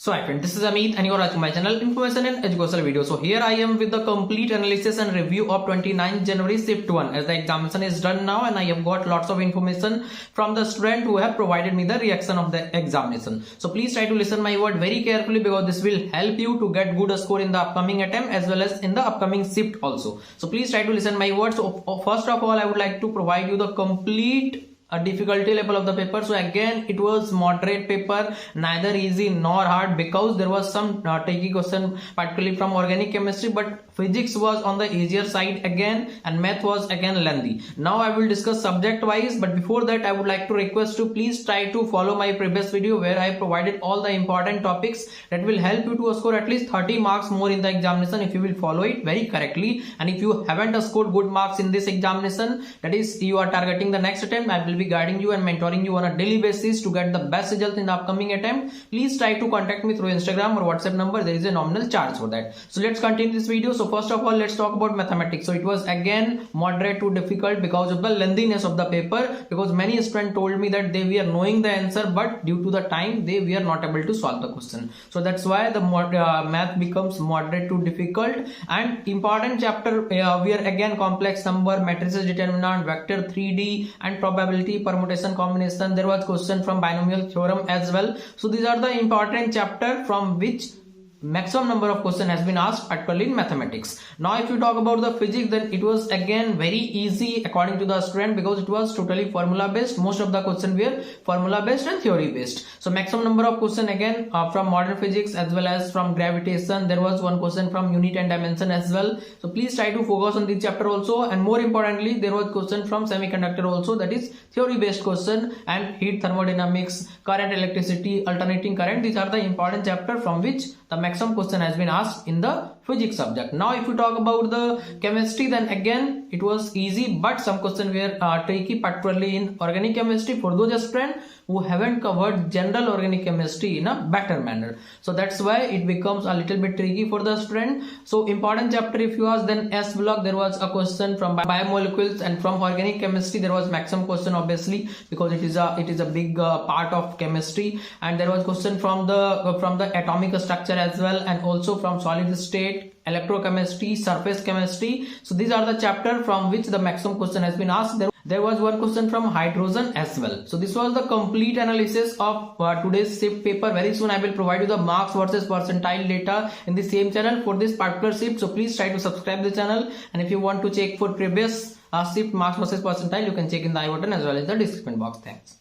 So hi friend, this is Amit and you are watching my channel Information and Educational Video. So here I am with the complete analysis and review of 29th January Shift 1 as the examination is done now, and I have got lots of information from the student who have provided me the reaction of the examination. So please try to listen my word very carefully because this will help you to get good score in the upcoming attempt as well as in the upcoming shift also. So please try to listen my words. So first of all, I would like to provide you the complete difficulty level of the paper. So again, it was moderate paper, neither easy nor hard, because there was some tricky question particularly from organic chemistry, but physics was on the easier side again and math was again lengthy. Now I will discuss subject wise, but before that I would like to request to please try to follow my previous video where I provided all the important topics that will help you to score at least 30 marks more in the examination if you will follow it very correctly. And if you haven't scored good marks in this examination, that is you are targeting the next attempt, I will be guiding you and mentoring you on a daily basis to get the best result in the upcoming attempt. Please try to contact me through Instagram or WhatsApp number. There is a nominal charge for that. So let's continue this video. So first of all, let's talk about mathematics. So it was again moderate to difficult because of the lengthiness of the paper, because many students told me that they were knowing the answer but due to the time they were not able to solve the question. So that's why the math becomes moderate to difficult. And important chapter were again complex number, matrices, determinant, vector, 3D and probability, permutation, combination. There was question from binomial theorem as well. So these are the important chapter from which maximum number of question has been asked, particularly in mathematics. Now if you talk about the physics, then it was again very easy according to the student because it was totally formula based. Most of the question were formula based and theory based. So maximum number of question again from modern physics as well as from gravitation. There was one question from unit and dimension as well. So please try to focus on this chapter also. And more importantly, there was question from semiconductor also, that is theory based question, and heat, thermodynamics, current, electricity, alternating current. These are the important chapter from which the maximum question has been asked in the physics subject. Now if you talk about the chemistry, then again it was easy but some questions were tricky, particularly in organic chemistry for those students who haven't covered general organic chemistry in a better manner. So that's why it becomes a little bit tricky for the student. So important chapter if you ask, then S block there was a question from biomolecules, and from organic chemistry there was maximum question obviously because it is a big part of chemistry. And there was question from the atomic structure as well, and also from solid state, electrochemistry, surface chemistry. So these are the chapter from which the maximum question has been asked. There was one question from hydrogen as well. So this was the complete analysis of today's shift paper. Very soon I will provide you the marks versus percentile data in the same channel for this particular shift. So please try to subscribe the channel, and if you want to check for previous shift marks versus percentile, you can check in the I button as well as the description box. Thanks.